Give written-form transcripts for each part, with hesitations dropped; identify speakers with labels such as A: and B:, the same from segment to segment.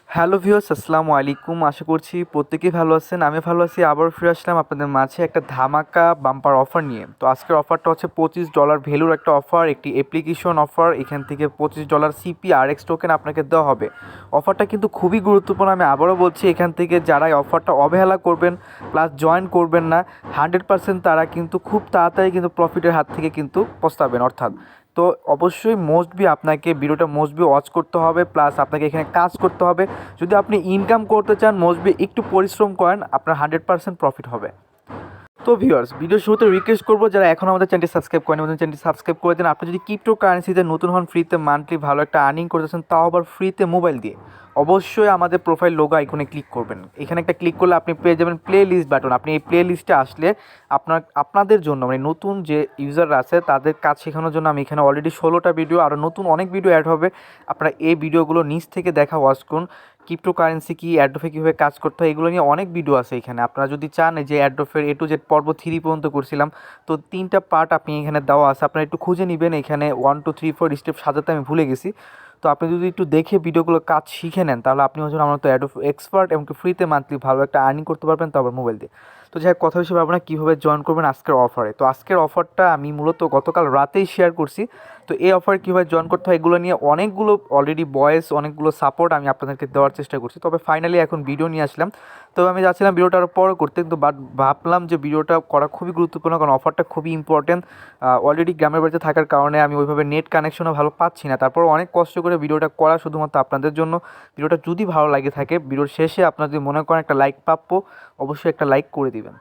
A: Hello viewers, আসসালামু আলাইকুম। আশা করছি প্রত্যেকেই ভালো আছেন। আমি ভালো আছি। আবারও ফিরে আসলাম আপনাদের মাঝে একটা ধামাকা বাম্পার অফার নিয়ে। তো আজকের অফারটা হচ্ছে $25 ভ্যালুর একটা অফার, একটি অ্যাপ্লিকেশন অফার। এখান থেকে $25 CPRX টোকেন আপনাকে দেওয়া হবে। অফারটা কিন্তু খুবই গুরুত্বপূর্ণ। আমি আবারও বলছি, এখান থেকে যারা এই অফারটা অবহেলা করবেন প্লাস জয়েন করবেন না, 100% তারা কিন্তু খুব তাড়াতাড়ি কিন্তু প্রফিটের হাত থেকে কিন্তু পস্তাবেন। অর্থাৎ তো অবশ্যই আপনাকে ভিডিওটা ওয়াচ করতে হবে, প্লাস আপনাকে এখানে কাজ করতে হবে। যদি আপনি ইনকাম করতে চান, একটু পরিশ্রম করেন, আপনার 100% প্রফিট হবে। তো ভিউয়ার্স, ভিডিও শুরুতে রিকোয়েস্ট করবো, যারা এখন আমাদের চ্যানেলটি সাবস্ক্রাইব করেন, আমাদের চ্যানেলটি সাবস্ক্রাইব করে দেন। আপনি যদি ক্রিপ্টো কারেন্সিতে নতুন হন, ফ্রিতে মান্থলি ভালো একটা আর্নিং করতেছেন, তাও আবার ফ্রিতে মোবাইল দিয়ে, অবশ্যই আমাদের প্রোফাইল লোগো আইকনে ক্লিক করবেন। এখানে একটা ক্লিক করলে আপনি পেয়ে যাবেন প্লে লিস্ট বাটন। আপনি এই প্লে লিস্টে আসলে আপনাদের জন্য, মানে নতুন যে ইউজাররা আছে তাদের কাজ শেখানোর জন্য আমি এখানে অলরেডি 16টা ভিডিও, আরও নতুন অনেক ভিডিও অ্যাড হবে। আপনারা এই ভিডিওগুলো নিচ থেকে দেখা ওয়াচ করুন। ক্রিপ্টো কারেন্সি কি, অ্যাড্রফে কীভাবে কাজ করতে হয়, এগুলো নিয়ে অনেক ভিডিও আছে এখানে। আপনারা যদি চান, যে অ্যাড্রফের A to Z পর্ব 3 পর্যন্ত করছিলাম, তো 3টা পার্ট আপনি এখানে দেওয়া আছে। আপনারা একটু খুঁজে নেবেন, এখানে 1 2 3 4 স্টেপ সাজাতে আমি ভুলে গেছি। তো আপনি যদি একটু দেখে ভিডিওগুলো কাজ শিখে নেন, তাহলে আপনি হচ্ছেন আমার তো অ্যাড্রফ এক্সপার্ট, এমনকি ফ্রিতে মান্থলি ভালো একটা আর্নিং করতে পারবেন, তারপর মোবাইল দিয়ে। তো যাই হোক, কথা হিসেবে আপনারা কীভাবে জয়েন করবেন আজকের অফারে। তো আজকের অফারটা আমি মূলত গতকাল রাতেই শেয়ার করছি। তো এই অফারে কীভাবে জয়েন করতে হয়, এগুলো নিয়ে অনেকগুলো অলরেডি অনেকগুলো সাপোর্ট আমি আপনাদেরকে দেওয়ার চেষ্টা করছি। তবে ফাইনালি এখন ভিডিও নিয়ে আসলাম। তবে আমি যাচ্ছিলাম ভিডিওটা আরও পরে করতে, কিন্তু ভাবলাম যে ভিডিওটা করা খুবই গুরুত্বপূর্ণ, কারণ অফারটা খুবই ইম্পর্টেন্ট। অলরেডি গ্রামের বাড়িতে থাকার কারণে আমি ওইভাবে নেট কানেকশনও ভালো পাচ্ছি না। তারপর অনেক কষ্ট করে ভিডিওটা করা শুধুমাত্র আপনাদের জন্য। ভিডিওটা যদি ভালো লাগে থাকে, ভিডিওর শেষে আপনারা যদি মনে করেন একটা লাইক প্রাপ্য, অবশ্যই একটা লাইক করে দিবেন।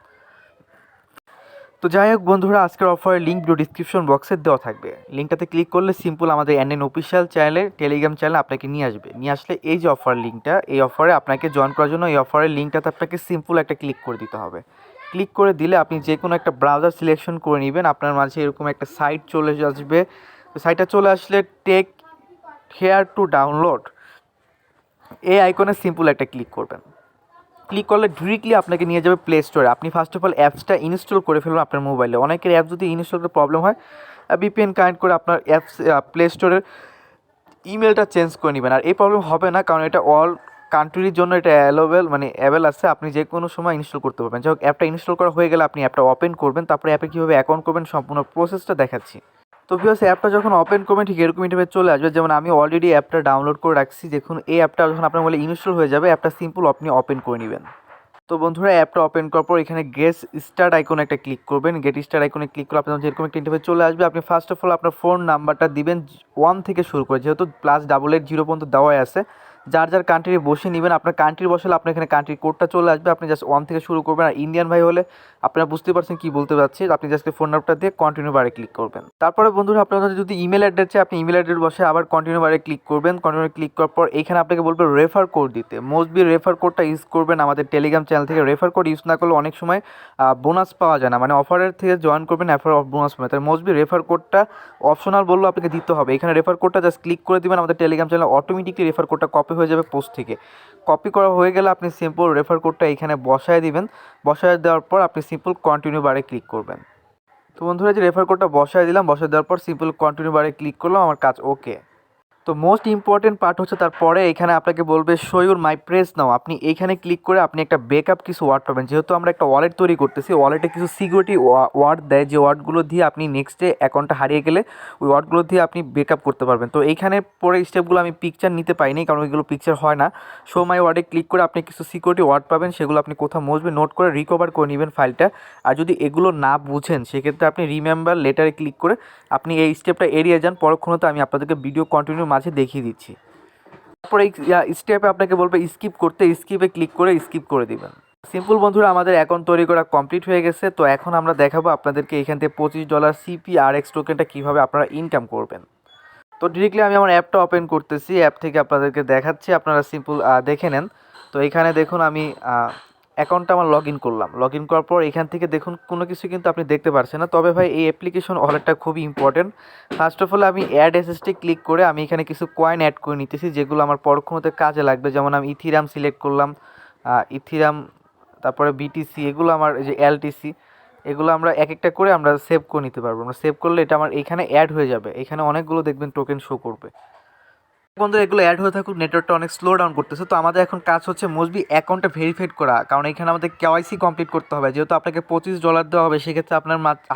A: তো যাই হোক বন্ধুরা, আজকের অফারের লিঙ্ক ভিডিও ডিসক্রিপশন বক্সে দেওয়া থাকবে। লিঙ্কটাতে ক্লিক করলে সিম্পল আমাদের এনএন অফিসিয়াল চ্যানেলে, টেলিগ্রাম চ্যানেলে আপনাকে নিয়ে আসবে। নিয়ে আসলে এই যে অফার লিঙ্কটা, এই অফারে আপনাকে জয়েন করার জন্য এই অফারের লিঙ্কটাতে আপনাকে সিম্পল একটা ক্লিক করে দিতে হবে। ক্লিক করে দিলে আপনি যে কোনো একটা ব্রাউজার সিলেকশন করে নেবেন। আপনার মাঝে এরকম একটা সাইট চলে আসবে। তো সাইটটা চলে আসলে টেক হেয়ার টু ডাউনলোড, এই আইকনে সিম্পল একটা ক্লিক করবেন। ক্লিক করলে ডিরেক্টলি আপনাকে নিয়ে যাবে প্লে স্টোরে। আপনি ফার্স্ট অফ অল অ্যাপসটা ইনস্টল করে ফেলুন আপনার মোবাইলে। অনেকের অ্যাপ যদি ইনস্টল করতে প্রবলেম হয়, VPN কানেক্ট করে আপনার অ্যাপস প্লে স্টোরের ইমেলটা চেঞ্জ করে নেবেন। আর এই প্রবলেম হবে না, কারণ এটা অল কান্ট্রির জন্য এটা অ্যাভেল আছে। আপনি যে কোনো সময় ইনস্টল করতে পারবেন। যাই হোক, অ্যাপটা ইনস্টল করা হয়ে গেলে আপনি অ্যাপটা ওপেন করবেন। তারপরে অ্যাপে কীভাবে অ্যাকাউন্ট করবেন সম্পূর্ণ প্রসেসটা দেখাচ্ছি। তো ভিউয়ার্স, অ্যাপটা যখন ওপেন করবেন ঠিক এরকম ইন্টারফেস চলে আসবে। যেমন আমি অলরেডি অ্যাপটা ডাউনলোড করে রাখছি। দেখুন, এই অ্যাপটা যখন আপনার মোবাইলে ইনস্টল হয়ে যাবে, অ্যাপটা সিম্পল আপনি ওপেন করে নেবেন। তো বন্ধুরা, অ্যাপটা ওপেন করার পর এখানে গেট স্টার্ট আইকনে একটা ক্লিক করবেন। গেট স্টার্ট আইকনে ক্লিক করে আপনার যেরকম একটা ইন্টারফেস চলে আসবে। আপনি ফার্স্ট অফ অল আপনার ফোন নাম্বারটা দিবেন 1 থেকে শুরু করে, যেহেতু +880 পর্যন্ত দেওয়াই আছে। যার যার কান্ট্রি বসে নেবেন। আপনার কান্ট্রি বসলে আপনার এখানে কান্ট্রি কোডটা চলে আসবে। আপনি জাস্ট 1 থেকে শুরু করবেন। আর ইন্ডিয়ান ভাই হলে আপনারা বুঝতে পারছেন কী বলতে চাচ্ছি। আপনি জাস্ট ফোন নাম্বারটা দিয়ে কন্টিনিউ বারে ক্লিক করবেন। তারপরে বন্ধুরা, আপনাদের যদি ইমেল অ্যাড্রেস চাই, আপনি ইমেল অ্যাড্রেস বসে আবার কন্টিনিউ বারে ক্লিক করবেন। কন্টিনিউ ক্লিক করার পর এখানে আপনাকে বলবে রেফার কোড দিতে। রেফার কোডটা ইউজ করবেন আমাদের টেলিগ্রাম চ্যানেল থেকে। রেফার কোড ইউজ না করলে অনেক সময় বোনাস পাওয়া যায় না, মানে অফারের থেকে জয়েন করবেন, বোনাস পাবেন। তাই রেফার কোডটা অপশনাল বললেও আপনাকে দিতে হবে। এখানে রেফার কোডটা জাস্ট ক্লিক করে দিবেন আমাদের টেলিগ্রাম চ্যানেলে, অটোমেটিকলি রেফার কোডটা কপি হয়ে যাবে পোস্ট থেকে। কপি করা হয়ে গেলে আপনি সিম্পল রেফার কোডটা এখানে বসায় দিবেন। বসায় দেওয়ার পর আপনি সিম্পল কন্টিনিউ বারে ক্লিক করবেন। তো বন্ধুরা, যে রেফার কোডটা বসায় দিলাম, বসায় দেওয়ার পর সিম্পল কন্টিনিউ বারে ক্লিক করলাম, আমার কাজ ওকে। তো মোস্ট ইম্পর্টেন্ট পার্ট হচ্ছে তারপরে এখানে আপনাকে বলবে শো ইউর মাই প্রেস নাও। আপনি এইখানে ক্লিক করে আপনি একটা ব্যাকআপ কিছু ওয়ার্ড পাবেন। যেহেতু আমরা একটা ওয়ালেট তৈরি করতেছি, ওয়ালেটে কিছু সিকিউরিটি ওয়ার্ড দেয়, যে ওয়ার্ডগুলো দিয়ে আপনি নেক্সটে অ্যাকাউন্টটা হারিয়ে গেলে ওই ওয়ার্ডগুলো দিয়ে আপনি ব্যাকআপ করতে পারবেন। তো এইখানে পরে স্টেপগুলো আমি পিকচার নিতে পাইনি, কারণ ওইগুলো পিকচার হয় না। শো মাই ওয়ার্ডে ক্লিক করে আপনি কিছু সিকিউরিটি ওয়ার্ড পাবেন, সেগুলো আপনি কোথাও মজবে নোট করে রিকভার করে নেবেন ফাইলটা। আর যদি এগুলো না বুঝেন, সেক্ষেত্রে আপনি রিমেম্বার লেটারে ক্লিক করে আপনি এই স্টেপটা এড়িয়ে যান। পরক্ষণতে আমি আপনাদেরকে ভিডিও কন্টিনিউ মাঝে দেখিয়ে দিচ্ছি। তারপর এই স্টেপে আপনাকে বলবে স্কিপ করতে, স্কিপে ক্লিক করে স্কিপ করে দিবেন। সিম্পল বন্ধুরা, আমাদের অ্যাকাউন্ট তৈরি করা কমপ্লিট হয়ে গেছে। তো এখন আমরা দেখাবো আপনাদেরকে এখান থেকে $25 CPRX টোকেনটা কীভাবে আপনারা ইনকাম করবেন। তো ডিরেক্টলি আমি আমার অ্যাপটা ওপেন করতেছি, অ্যাপ থেকে আপনাদেরকে দেখাচ্ছি, আপনারা সিম্পল দেখে নেন। তো এখানে দেখুন আমি অ্যাকাউন্টটা আমার লগ ইন করলাম। লগ ইন করার পর এখান থেকে দেখুন কোনো কিছু কিন্তু আপনি দেখতে পারছেন না। তবে ভাই, এই অ্যাপ্লিকেশন ওয়ালেটটা খুবই ইম্পর্টেন্ট। ফার্স্ট অফ অল আমি অ্যাড এসএসটি ক্লিক করে আমি এখানে কিছু কয়েন অ্যাড করে নিতেছি, যেগুলো আমার পরক্ষণতে কাজে লাগবে। যেমন আমি ইথিরাম সিলেক্ট করলাম, ইথিরাম, তারপরে বিটিসি, এগুলো আমার যে এলটিসি, এগুলো আমরা এক একটা করে আমরা সেভ করে নিতে পারবো। আমরা সেভ করলে এটা আমার এখানে অ্যাড হয়ে যাবে। এখানে অনেকগুলো দেখবেন টোকেন শো করবে। বন্ধুরা এগুলো অ্যাড হয়ে থাকুক, নেটওয়ার্কটা অনেক স্লো ডাউন করতেছে। তো আমাদের এখন কাজ হচ্ছে মোস্টলি অ্যাকাউন্টটা ভেরিফাইড করা, কারণ এখানে আমাদের কেওয়াইসি কমপ্লিট করতে হবে। যেহেতু আপনাকে $25 দেওয়া হবে, সেক্ষেত্রে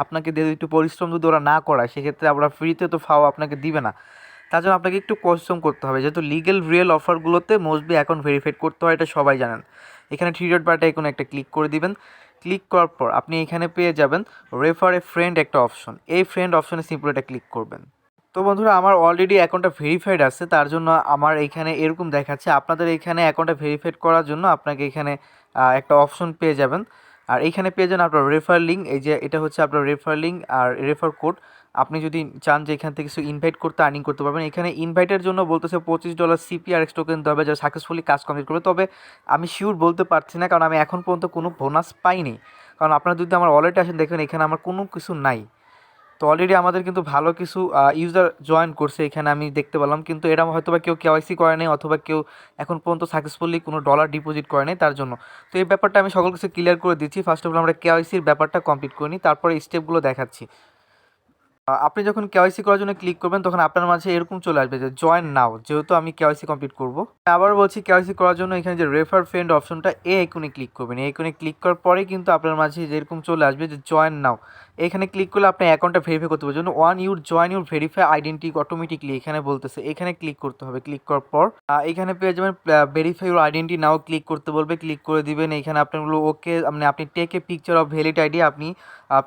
A: আপনাকে দিয়ে একটু পরিশ্রম যদি ওরা না করায়, সেক্ষেত্রে আমরা ফ্রিতে তো ফাও আপনাকে দিবে না। তার জন্য আপনাকে একটু পরিশ্রম করতে হবে, যেহেতু লিগেল রিয়েল অফারগুলোতে মোস্টলি অ্যাকাউন্ট ভেরিফাইড করতে হয়, এটা সবাই জানেন। এখানে থ্রি ডট বাটনে কোনো একটা ক্লিক করে দিবেন। ক্লিক করার পর আপনি এখানে পেয়ে যাবেন রেফার এ ফ্রেন্ড একটা অপশন। এই ফ্রেন্ড অপশনে সিম্পল এটা ক্লিক করবেন। তো বন্ধুরা আমার অলরেডি অ্যাকাউন্টটা ভেরিফাইড আছে, তার জন্য আমার এইখানে এরকম দেখাচ্ছে। আপনাদের এইখানে অ্যাকাউন্টটা ভেরিফাইড করার জন্য আপনাকে এখানে একটা অপশন পেয়ে যাবেন। আর এইখানে পেয়ে যাবেন আপনার রেফার লিঙ্ক। এই যে এটা হচ্ছে আপনার রেফার লিঙ্ক আর রেফার কোড। আপনি যদি চান যে এখান থেকে কিছু ইনভাইট করতে, আর্নিং করতে পারবেন। এখানে ইনভাইটের জন্য বলতেছে $25 CPRX টোকেন দেওয়া হবে যারা সাকসেসফুলি কাজ কমপ্লিট করবে। তবে আমি শিওর বলতে পারছি না, কারণ আমি এখন পর্যন্ত কোনো বোনাস পাইনি। কারণ আপনারা যদি আমার ওয়ালেটে আসেন দেখবেন এখানে আমার কোনো কিছু নাই। তো অলরেডি আমাদের কিন্তু ভালো কিছু ইউজার জয়েন করছে এখানে আমি দেখতে পেলাম, কিন্তু এরা হয়তো বা কেউ কেওয়াইসি করে নাই, অথবা কেউ এখন পর্যন্ত সাকসেসফুলি কোনো ডলার ডিপোজিট করে নাই তার জন্য। তো এই ব্যাপারটা আমি সকল কিছু ক্লিয়ার করে দিচ্ছি। ফার্স্ট অফ অল আমরা কেওয়াইসির ব্যাপারটা কমপ্লিট করে নিই, তারপরে স্টেপগুলো দেখাচ্ছি। আপনি যখন কেওয়াইসি করার জন্য ক্লিক করবেন তখন আপনার মাঝে এরকম চলে আসবে যে জয়েন নাও, যেহেতু আমি কেওয়াইসি কমপ্লিট করব। আবার বলছি, কেওয়াইসি করার জন্য এখানে যে রেফার ফ্রেন্ড অপশনটা এই আইকনে ক্লিক করবেন। এই আইকনে ক্লিক করার পরে কিন্তু আপনার মাঝে যেরকম চলে আসবে যে জয়েন নাও, এখানে ক্লিক করলে আপনি অ্যাকাউন্টটা ভেরিফাই করতে পারবেন। জন্য join your verify identity automatically এখানে বলতেছে, এখানে ক্লিক করতে হবে। ক্লিক করার পর এখানে পেয়ে যাবেন verify your identity now, click করতে বলবে, ক্লিক করে দিবেন। এখানে আপনারগুলো ওকে, মানে আপনি take a picture of valid ID, আপনি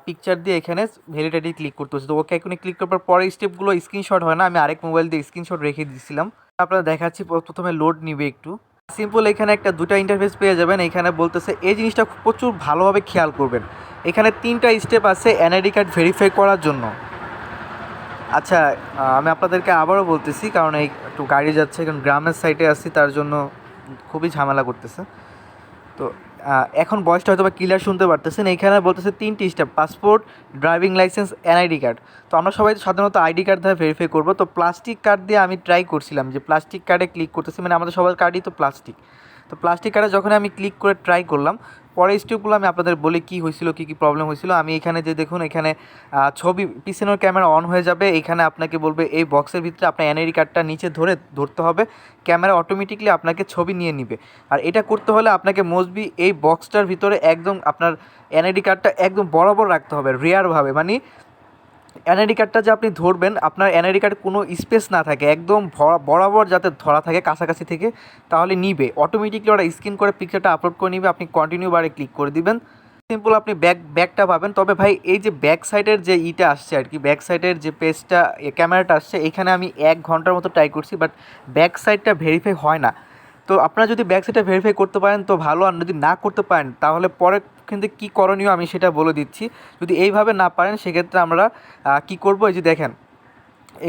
A: পিকচার দিয়ে এখানে ভ্যালিড আইডি ক্লিক করতে হচ্ছে। তো ওকে আইকনে ক্লিক করার পরে স্টেপগুলো স্ক্রিনশট হয় না, আমি আরেক মোবাইল দিয়ে স্ক্রিনশট রেখে দিয়েছিলাম। আপনারা দেখাচ্ছি, প্রথমে লোড নিবে একটু। সিম্পল এখানে একটা দুটা ইন্টারফেস পেয়ে যাবেন। এখানে বলতেছে এই জিনিসটা প্রচুর ভালোভাবে খেয়াল করবেন, এখানে 3টা স্টেপ আছে এনআইডি কার্ড ভেরিফাই করার জন্য। আচ্ছা, আমি আপনাদেরকে আবারও বলতেছি, কারণ এই একটু গাড়ি যাচ্ছে, কারণ গ্রামের সাইডে আসছি, তার জন্য খুবই ঝামেলা করতেছে। তো এখন ভয়েসটা হয়তো বা ক্লিয়ার শুনতে পারতেছেন। এইখানে বলতেছে 3টি step: passport, driving licence, NID card. তো আমরা সবাই সাধারণত আইডি কার্ড দিয়ে ভেরিফাই করবো। তো প্লাস্টিক কার্ড দিয়ে আমি ট্রাই করছিলাম, যে প্লাস্টিক কার্ডে ক্লিক করতেছি, মানে আমাদের সবার কার্ডই তো প্লাস্টিক। তো প্লাস্টিক কার্ডে যখন আমি ক্লিক করে ট্রাই করলাম, পরে স্টেপগুলো আমি আপনাদের বলি কী হয়েছিল, কী কী প্রবলেম হয়েছিল। আমি এখানে যে দেখুন, এখানে ছবি পিছনের ক্যামেরা অন হয়ে যাবে। এখানে আপনাকে বলবে এই বক্সের ভিতরে আপনার এনআইডি কার্ডটা নিচে ধরতে হবে, ক্যামেরা অটোমেটিকলি আপনাকে ছবি নিয়ে নিবে। আর এটা করতে হলে আপনাকে মোস্টলি এই বক্সটার ভিতরে একদম আপনার এনআইডি কার্ডটা একদম বরাবর রাখতে হবে, রেয়ারভাবে। মানে এনআইডি কার্ডটা যে আপনি ধরবেন, আপনার এনআইডি কার্ড কোনো স্পেস না থাকে, একদম বরাবর যাতে ধরা থাকে কাছাকাছি থেকে, তাহলে নিবে অটোমেটিকলি। ওরা স্ক্যান করে পিকচারটা আপলোড করে নিবে। আপনি কন্টিনিউ বারে ক্লিক করে দিবেন, সিম্পল আপনি ব্যাকটা পাবেন। তবে ভাই এই যে ব্যাক সাইডের যে ইটা আসছে আর কি, ব্যাক সাইডের যে পেজটা ক্যামেরাটা আসছে, এখানে আমি 1 ঘন্টার মতো ট্রাই করছি, বাট ব্যাক সাইডটা ভেরিফাই হয় না। তো আপনারা যদি ব্যাক সাইডটা ভেরিফাই করতে পারেন তো ভালো, আর যদি না করতে পারেন তাহলে পরে কিন্তু কী করণীয় আমি সেটা বলে দিচ্ছি। যদি এইভাবে না পারেন সেক্ষেত্রে আমরা কী করবো, এই যে দেখেন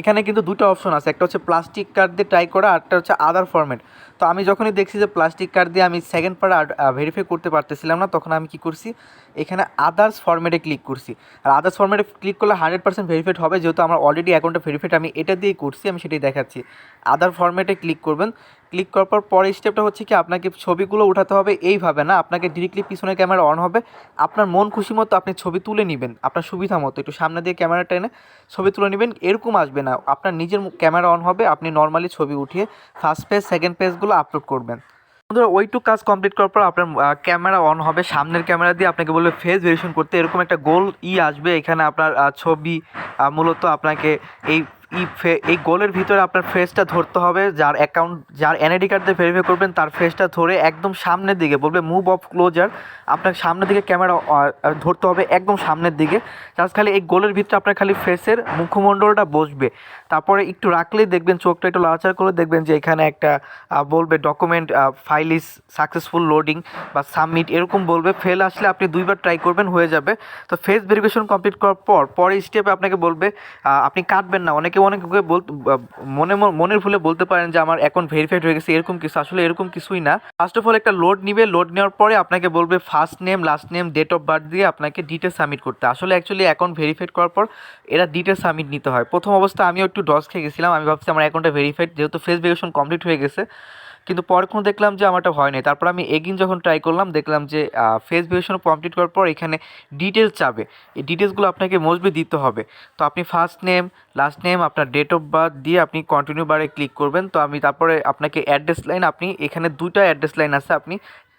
A: এখানে কিন্তু দুটো অপশন আছে, একটা হচ্ছে প্লাস্টিক কার্ড দিয়ে ট্রাই করা, আরটা হচ্ছে আদার ফরম্যাট। তো আমি যখনই দেখছি যে প্লাস্টিক কার্ড দিয়ে আমি সেকেন্ড পার্ট ভেরিফাই করতে পারতেছিলাম না, তখন আমি কি করছি, এখানে আদার্স ফরম্যাটে ক্লিক করছি। আর আদার্স ফরম্যাটে ক্লিক করলে 100% ভেরিফাইড হবে, যেহেতু আমার অলরেডি অ্যাকাউন্টটা ভেরিফাইড, আমি এটা দিয়েই করছি, আমি সেটাই দেখাচ্ছি। আদার ফরম্যাটে ক্লিক করবেন। ক্লিক করার পর পরের স্টেপটা হচ্ছে কি, আপনাকে ছবিগুলো উঠাতে হবে এইভাবে না, আপনাকে ডিরেক্টলি পিছনের ক্যামেরা অন হবে, আপনার মন খুশি মতো আপনি ছবি তুলে নেবেন, আপনার সুবিধা মতো একটু সামনে দিয়ে ক্যামেরাটা এনে ছবি তুলে নেবেন। এরকম আসবে না, আপনার নিজের ক্যামেরা অন হবে, আপনি নর্মালি ছবি উঠিয়ে ফার্স্ট পেজ সেকেন্ড পেজগুলো আপলোড করবেন। বন্ধুরা ওইটুকু কাজ কমপ্লিট করার পর আপনার ক্যামেরা অন হবে, সামনের ক্যামেরা দিয়ে আপনাকে বলবে ফেস ভেরিফিকেশন করতে। এরকম একটা গোল আসবে, এখানে আপনার ছবি মূলত আপনাকে এই গোলের ভিতরে আপনার ফেসটা ধরতে হবে। যার এনআইডি কার্ড দিয়ে ভেরিফাই করবেন তার ফেসটা ধরে একদম সামনের দিকে বলবে মুভ অফ ক্লোজার, আপনার সামনের দিকে ক্যামেরা ধরতে হবে, একদম সামনের দিকে। জাস্ট খালি এই গোলের ভিতরে আপনার খালি ফেসের মুখমণ্ডলটা বসবে। তারপরে একটু রাখলেই দেখবেন, চোখটা একটু লাড়াচাড়া করে দেখবেন যে এখানে একটা বলবে document file is successful loading বা সাবমিট, এরকম বলবে। ফেল আসলে আপনি 2বার ট্রাই করবেন, হয়ে যাবে। তো ফেস ভেরিফিকেশন কমপ্লিট করার পরে স্টেপে আপনাকে বলবে আপনি কাটবেন না। অনেকে মনের ভুলে বলতে পারেন যে আমার অ্যাকাউন্ট ভেরিফাইড হয়ে গেছে, এরকম কিছু, আসলে এরকম কিছুই না। ফার্স্ট অফ অল একটা লোড নিবে, লোড নেওয়ার পরে আপনাকে বলবে first name, last name, date of birth দিয়ে আপনাকে ডিটেলস সাবমিট করতে। আসলে অ্যাকচুয়ালি অ্যাকাউন্ট ভেরিফাইড করার পর এরা ডিটেলস সাবমিট নিতে হয়। প্রথম অবস্থা আমিও একটু ডস খেয়ে গেছিলাম, আমি ভাবছি আমার অ্যাকাউন্টটা ভেরিফাইড, যেহেতু ফেস ভেরিফিকেশন কমপ্লিট হয়ে গেছে। কিন্তু পরে কোনো দেখলাম যে আমারটা হয় নাই। তারপর আমি এগেইন যখন ট্রাই করলাম দেখলাম যে ফেস ভ্যালিডেশন কমপ্লিট করার পর এখানে ডিটেলস চাবে। এই ডিটেলসগুলো আপনাকে মোস্টলি দিতে হবে। তো আপনি ফার্স্ট নেম, লাস্ট নেম, আপনার ডেট অফ বার্থ দিয়ে আপনি কন্টিনিউ বারে ক্লিক করবেন। তো আমি তারপরে আপনাকে অ্যাড্রেস লাইন, আপনি এখানে 2টা অ্যাড্রেস লাইন আছে, আপনি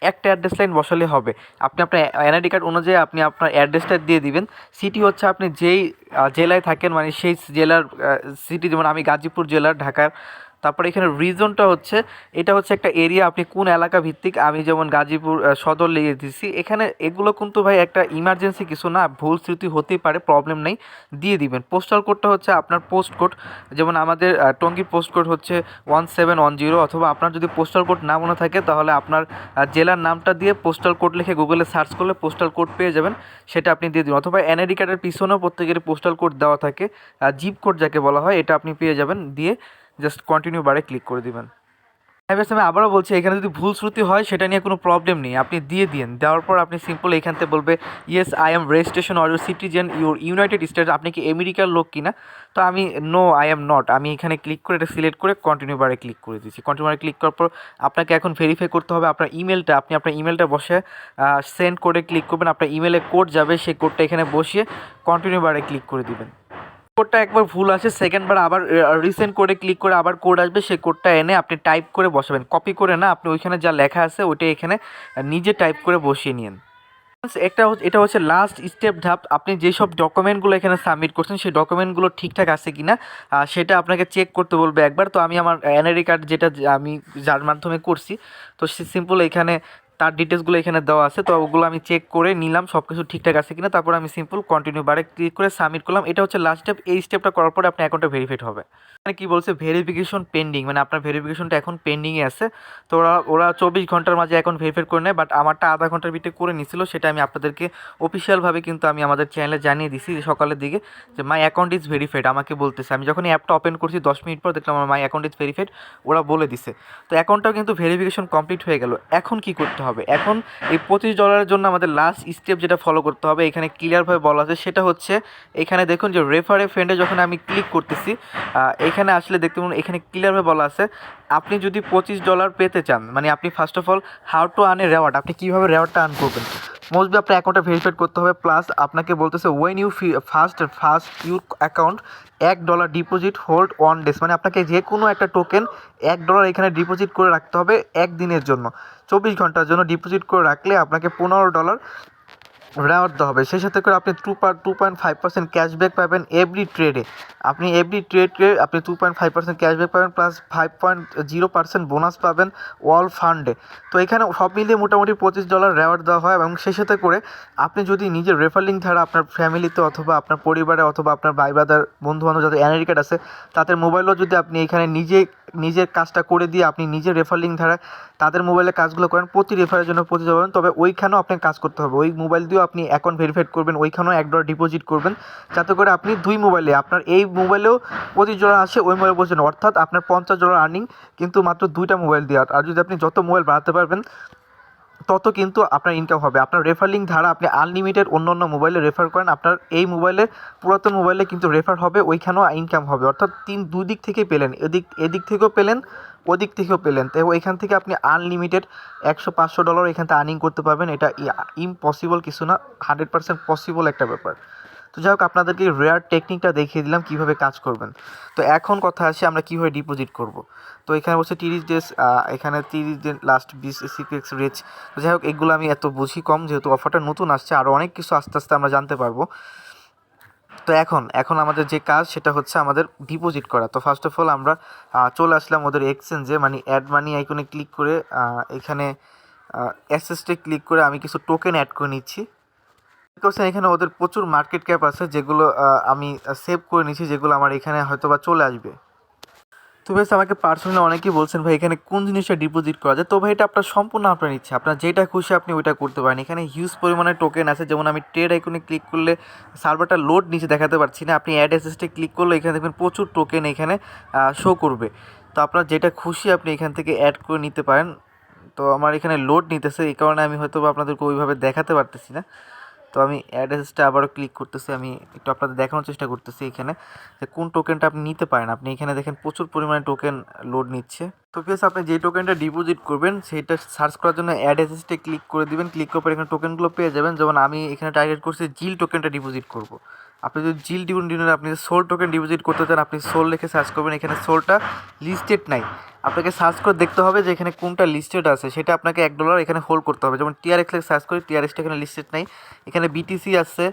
A: একটা অ্যাড্রেস লাইন বসালে হবে। আপনি আপনার এনআইডি কার্ড অনুযায়ী আপনি আপনার অ্যাড্রেসটা দিয়ে দিবেন। সিটি হচ্ছে আপনি যেই জেলায় থাকেন, মানে সেই জেলার সিটি, যেমন আমি গাজীপুর জেলার, ঢাকার। তারপরে এখানে রিজনটা হচ্ছে, এটা হচ্ছে একটা এরিয়া, আপনি কোন এলাকা ভিত্তিক। আমি যেমন গাজীপুর সদর লিখে দিচ্ছি। এখানে এগুলো কিন্তু ভাই একটা ইমার্জেন্সি কিছু না, ভুল স্মৃতি হতেই পারে, প্রবলেম নেই, দিয়ে দিবেন। পোস্টাল কোডটা হচ্ছে আপনার পোস্ট কোড, যেমন আমাদের টঙ্গীর পোস্ট কোড হচ্ছে 1710। অথবা আপনার যদি পোস্টাল কোড না মনে থাকে তাহলে আপনার জেলার নামটা দিয়ে পোস্টাল কোড লিখে গুগলে সার্চ করলে পোস্টাল কোড পেয়ে যাবেন, সেটা আপনি দিয়ে দিন। অথবা এনআইডি কার্ডের পিছনেও প্রত্যেকের পোস্টাল কোড দেওয়া থাকে, জিপ কোড যাকে বলা হয়, এটা আপনি পেয়ে যাবেন। দিয়ে জাস্ট কন্টিনিউ বারে ক্লিক করে দিবেন। হ্যাঁ ব্যাস, আমি আবারও বলছি, এখানে যদি ভুল শ্রুতি হয় সেটা নিয়ে কোনো প্রবলেম নেই, আপনি দিয়ে দিন। দেওয়ার পর আপনি সিম্পল এখান থেকে বলবে yes I am registration or your citizen your United states, আপনি কি আমেরিকার লোক কিনা। তো আমি নো আই এম নট, আমি এখানে ক্লিক করে এটা সিলেক্ট করে কন্টিনিউ বারে ক্লিক করে দিচ্ছি। কন্টিনিউ বারে ক্লিক করার পর আপনাকে এখন ভেরিফাই করতে হবে আপনার ইমেলটা। আপনি আপনার ইমেলটা বসে সেন্ড করে ক্লিক করবেন, আপনার ইমেলে কোড যাবে, সেই কোডটা এখানে বসিয়ে কন্টিনিউ বারে ক্লিক করে দিবেন। কোডটা একবার ভুল আসে, সেকেন্ডবার আবার রিসেন্ড করে ক্লিক করে আবার কোড আসবে, সেই কোডটা এনে আপনি টাইপ করে বসাবেন, কপি করে না, আপনি ওইখানে যা লেখা আছে ওইটা এখানে নিজে টাইপ করে বসিয়ে নিন। এটা হচ্ছে লাস্ট স্টেপ ধাপ। আপনি যেসব ডকুমেন্টগুলো এখানে সাবমিট করছেন সেই ডকুমেন্টগুলো ঠিকঠাক আছে কিনা সেটা আপনাকে চেক করতে বলবে একবার। তো আমি আমার এনআইডি কার্ড যেটা আমি যার মাধ্যমে করছি, তো সে সিম্পল এখানে তার ডিটেলসগুলো এখানে দেওয়া আছে, তো ওগুলো আমি চেক করে নিলাম সব কিছু ঠিকঠাক আছে কিনা। তারপর আমি সিম্পল কন্টিনিউ বারে ক্লিক করে সাবমিট করলাম। এটা হচ্ছে লাস্ট স্টেপ। এই স্টেপটা করার পরে আপনার অ্যাকাউন্টটা ভেরিফাইড হবে। মানে কী বলছে, ভেরিফিকেশন পেন্ডিং, মানে আপনার ভেরিফিকেশনটা এখন পেন্ডিংয়ে আছে। তো ওরা 24 ঘন্টার মাঝে অ্যাকাউন্ট ভেরিফাই করে নেয়, বাট আমারটা আধা ঘন্টার ভিতরে করে নিছিল। সেটা আমি আপনাদেরকে অফিসিয়ালভাবে কিন্তু আমি আমাদের চ্যানেলে জানিয়ে দিছি সকালের দিকে যে মাই অ্যাকাউন্ট ইজ ভেরিফাইড, আমাকে বলতেছে। আমি যখন অ্যাপটা ওপেন করছি 10 মিনিট পর দেখলাম আমার মাই অ্যাকাউন্ট ইজ ভেরিফাইড, ওরা বলে দিছে। তো অ্যাকাউন্টটাও কিন্তু ভেরিফিকেশন কমপ্লিট হয়ে গেল। এখন কি করতে হবে, এখন এই $25 জন্য আমাদের লাস্ট স্টেপ যেটা ফলো করতে হবে, এখানে ক্লিয়ারভাবে বলা আছে, সেটা হচ্ছে এখানে দেখুন যে রেফারে ফ্রেন্ডে যখন আমি ক্লিক করতেছি এখানে আসলে দেখতে পাবেন এখানে ক্লিয়ারভাবে বলা আছে আপনি যদি $25 পেতে চান, মানে আপনি first of all how to earn A reward, আপনি কীভাবে রেওয়ার্ডটা আর্ন করবেন। মোস্টলি আপনার অ্যাকাউন্টটা ভেরিফাইড করতে হবে, প্লাস আপনাকে বলতেছে when you first your account $1 deposit hold 1 days, মানে আপনাকে যে কোনো একটা টোকেন $1 এখানে ডিপোজিট করে রাখতে হবে একদিনের জন্য। 24 ঘন্টার জন্য ডিপোজিট করে রাখলে আপনাকে $15 রেওয়ার্ড দেওয়া হবে। সেই সাথে করে আপনি 2.5% ক্যাশব্যাক পাবেন এভরি ট্রেডে। আপনি এভরি ট্রেডে আপনি 2.5% ক্যাশব্যাক পাবেন, প্লাস 5.0% বোনাস পাবেন অল ফান্ডে। তো এখানে সব মিলিয়ে মোটামুটি $25 রেওয়ার্ড দেওয়া হয়। এবং সেই সাথে করে আপনি যদি নিজের রেফার লিঙ্ক দ্বারা আপনার ফ্যামিলিতে অথবা আপনার পরিবারে অথবা আপনার ভাই ব্রাদার বন্ধুবান্ধব যাদের এনআইডি কার্ড আছে তাদের মোবাইলেও যদি আপনি এখানে নিজের কাজটা করে দিয়ে আপনি নিজের রেফার লিঙ্ক দ্বারা তাদের মোবাইলে কাজগুলো করেন, প্রতি রেফারের জন্য $25, তবে ওইখানেও আপনাকে কাজ করতে হবে। ওই মোবাইল দিয়েও আপনি অ্যাকাউন্ট ভেরিফাইড করবেন, ওইখানেও $1 ডিপোজিট করবেন, যাতে করে আপনি দুই মোবাইলে, আপনার এই মোবাইলেও $25 আসে, ওই মোবাইলে পর্যন্ত, অর্থাৎ আপনার $50 আর্নিং কিন্তু মাত্র 2টা মোবাইল দিয়ে। আর যদি আপনি যত মোবাইল বাড়াতে পারবেন তত কিন্তু আপনার ইনকাম হবে। আপনার রেফার লিঙ্ক ধারা আপনি আনলিমিটেড অন্য অন্য মোবাইলে রেফার করেন, আপনার এই মোবাইলে পুরাতন মোবাইলে কিন্তু রেফার হবে, ওইখানেও ইনকাম হবে। অর্থাৎ দুই দিক থেকেই পেলেন, এদিক থেকেও পেলেন, ওদিক থেকেও পেলেন। তো এখান থেকে আপনি আনলিমিটেড $100-500 এখান থেকে আর্নিং করতে পারবেন। এটা ইম্পসিবল কিছু না, 100% পসিবল একটা ব্যাপার। তো যাই হোক, আপনাদেরকে রেয়ার টেকনিকটা দেখিয়ে দিলাম কীভাবে কাজ করবেন। তো এখন কথা আসে আমরা কীভাবে ডিপোজিট করব। তো এখানে বলছে 30 ডেজ, এখানে 30 দিন লাস্ট 20 সিপিএক্স রিচ। তো যাই হোক, এগুলো আমি এত বুঝি কম, যেহেতু অফারটা নতুন আসছে, আরও অনেক কিছু আস্তে আস্তে আমরা জানতে পারবো। তো এখন আমাদের যে কাজ সেটা হচ্ছে আমাদের ডিপোজিট করা। তো ফার্স্ট অফ অল আমরা চলে আসলাম ওদের এক্সচেঞ্জে, মানে অ্যাড মানি আইকনে ক্লিক করে এখানে অ্যাসেসটে ক্লিক করে আমি কিছু টোকেন অ্যাড করে নিচ্ছি। এখানে ওদের প্রচুর মার্কেট ক্যাপ আছে, যেগুলো আমি সেভ করে নিচ্ছি, যেগুলো আমার এখানে হয়তো বা চলে আসবে। তো বেশ, আমাকে পার্সোনালি অনেকেই বলছেন ভাই এখানে কোন জিনিসটা ডিপোজিট করা যায়। তো ভাই এটা আপনার সম্পূর্ণ আপনার ইচ্ছা, আপনার যেটা খুশি আপনি ওইটা করতে পারেন। এখানে হিউজ পরিমাণে টোকেন আছে, যেমন আমি ট্রেড আইকনে ক্লিক করলে সার্ভারটা লোড নিচে দেখাতে পারছি না, আপনি অ্যাড অ্যাসেসটে ক্লিক করলে এখানে দেখবেন প্রচুর টোকেন এখানে শো করবে। তো আপনার যেটা খুশি আপনি এখান থেকে অ্যাড করে নিতে পারেন। তো আমার এখানে লোড নিতেছে, এই কারণে আমি হয়তো বা আপনাদেরকে ওইভাবে দেখাতে পারতেছি না। তো আমি অ্যাড্রেসটা আবারও ক্লিক করতেছি, আমি একটু আপনাদের দেখানোর চেষ্টা করতেছি এখানে যে কোন টোকেনটা আপনি নিতে পারেন। আপনি এখানে দেখেন প্রচুর পরিমাণে টোকেন লোড নিচ্ছে। তো প্লিজ আপনি যে টোকেনটা ডিপোজিট করবেন সেটা সার্চ করার জন্য অ্যাড্রেসে ক্লিক করে দিবেন। ক্লিক করার পর এখানে টোকেনগুলো পেয়ে যাবেন। যেমন আমি এখানে টার্গেট করছি জিল টোকেনটা ডিপোজিট করব। আপনি যদি জিল আপনি সোল টোকেন ডিপোজিট করতে চান, আপনি সোল লিখে সার্চ করবেন। এখানে সোলটা লিস্টেড নাই, আপনাকে সার্চ করে দেখতে হবে যে এখানে কোনটা লিস্টেড আছে, সেটা আপনাকে $1 এখানে হোল্ড করতে হবে। যেমন টিআরএক্স লিখে সার্চ করি, টিআরএক্সটা এখানে লিস্টেড নাই। এখানে বিটিসি আছে,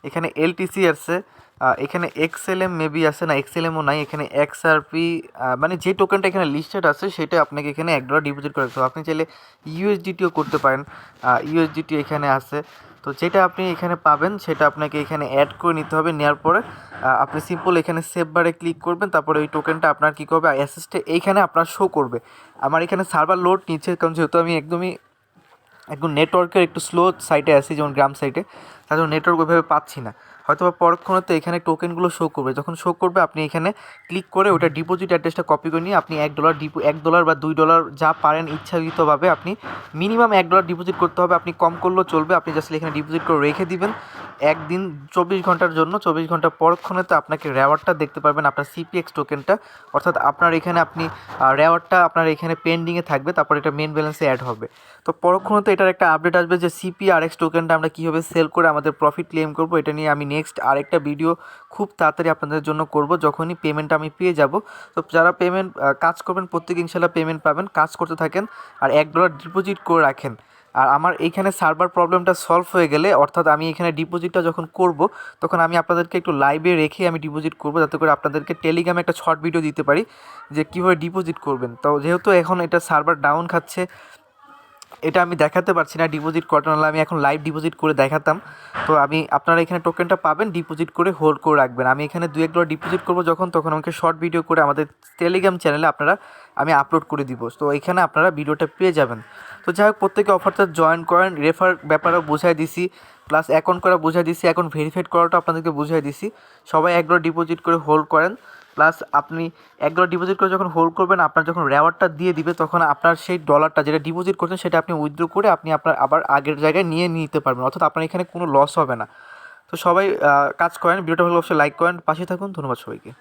A: এখানে এলটিসি আছে, এখানে এক্সএলএম মেবি আছে, না এক্সএলএমও নাই। এখানে এক্সআরপি, মানে যে টোকেনটা এখানে লিস্টেড আছে সেটা আপনাকে এখানে $1 ডিপোজিট করে রাখতে হবে। আপনি চাইলে ইউএসডিটিও করতে পারেন, ইউএসডিটি এখানে আছে। তো যেটা আপনি এখানে পাবেন সেটা আপনাকে এখানে অ্যাড করে নিতে হবে। নেওয়ার পরে আপনি সিম্পল এখানে সেভ বারে ক্লিক করবেন। তারপরে ওই টোকেনটা আপনার কী করবে, অ্যাসেসটে এইখানে আপনার শো করবে। আমার এখানে সার্ভার লোড নিচ্ছে, কারণ যেহেতু আমি একদম নেটওয়ার্কের একটু স্লো সাইটে আছি, যেমন গ্রাম সাইটে, তার জন্য নেটওয়ার্ক ওইভাবে পাচ্ছি না। হয়তো বা পরক্ষণে এখানে টোকেনগুলো শো করবে, যখন শো করবে আপনি এখানে ক্লিক করে ওটা ডিপোজিট অ্যাড্রেসটা কপি করে নিয়ে আপনি $1 বা $2 যা পারেন ইচ্ছাকৃতভাবে আপনি মিনিমাম $1 ডিপোজিট করতে হবে। আপনি কম করলেও চলবে, আপনি জাস্ট এখানে ডিপোজিট করে রেখে দিবেন একদিন 24 ঘন্টার জন্য। 24 ঘন্টা পরক্ষণে আপনাকে রেওয়ার্ডটা দেখতে পারবেন, আপনার সিপিএক্স টোকেনটা, অর্থাৎ আপনার এখানে আপনি রেওয়ার্ডটা আপনার এখানে পেন্ডিংয়ে থাকবে, তারপর এটা মেন ব্যালেন্সে অ্যাড হবে। তো পরক্ষণে এটার একটা আপডেট আসবে যে সিপিআরএক্স টোকেনটা আমরা কীভাবে সেল করে আমাদের প্রফিট ক্লেম করব। এটা নিয়ে আমি নেক্সট আরেকটা ভিডিও খুব তাড়াতাড়ি আপনাদের জন্য করব, যখনই পেমেন্টটা আমি পেয়ে যাব। তো যারা কাজ করবেন প্রত্যেক ইনশাল্লাহ পেমেন্ট পাবেন। কাজ করতে থাকেন আর $1 ডিপোজিট করে রাখেন। আর আমার এইখানে সার্ভার প্রবলেমটা সলভ হয়ে গেলে, অর্থাৎ আমি এখানে ডিপোজিটটা যখন করব তখন আমি আপনাদেরকে একটু লাইভে রেখে আমি ডিপোজিট করব, যাতে করে আপনাদেরকে টেলিগ্রামে একটা শর্ট ভিডিও দিতে পারি যে কীভাবে ডিপোজিট করবেন। তো যেহেতু এখন এটা সার্ভার ডাউন খাচ্ছে, এটা আমি দেখাতে পারছি না ডিপোজিট করাটা, নাহলে আমি এখন লাইভ ডিপোজিট করে দেখাতাম। তো আপনারা এখানে টোকেনটা পাবেন, ডিপোজিট করে হোল্ড করে রাখবেন। আমি এখানে $2-1 ডিপোজিট করবো তখন আমাকে শর্ট ভিডিও করে আমাদের টেলিগ্রাম চ্যানেলে আমি আপলোড করে দিব। তো এখানে আপনারা ভিডিওটা পেয়ে যাবেন। তো যাই হোক, প্রত্যেকে অফারটা জয়েন করেন। রেফার ব্যাপারেও বুঝাই দিছি, প্লাস অ্যাকাউন্ট করা বুঝাই দিছি, অ্যাকাউন্ট ভেরিফাইড করাটা আপনাদেরকে বুঝাই দিছি। সবাই $1 ডিপোজিট করে হোল্ড করেন। প্লাস আপনি $1 ডিপোজিট করে যখন হোল্ড করবেন, আপনার যখন রেওয়ার্ডটা দিয়ে দিবে তখন আপনার সেই ডলারটা যেটা ডিপোজিট করছেন সেটা আপনি উইথড্র করে আপনি আপনার আবার আগের জায়গায় নিয়ে নিতে পারবেন, অর্থাৎ আপনার এখানে কোনো লস হবে না। তো সবাই কাজ করেন। ভিডিওটা ভালো অবশ্যই লাইক করেন, পাশে থাকুন। ধন্যবাদ সবাইকে।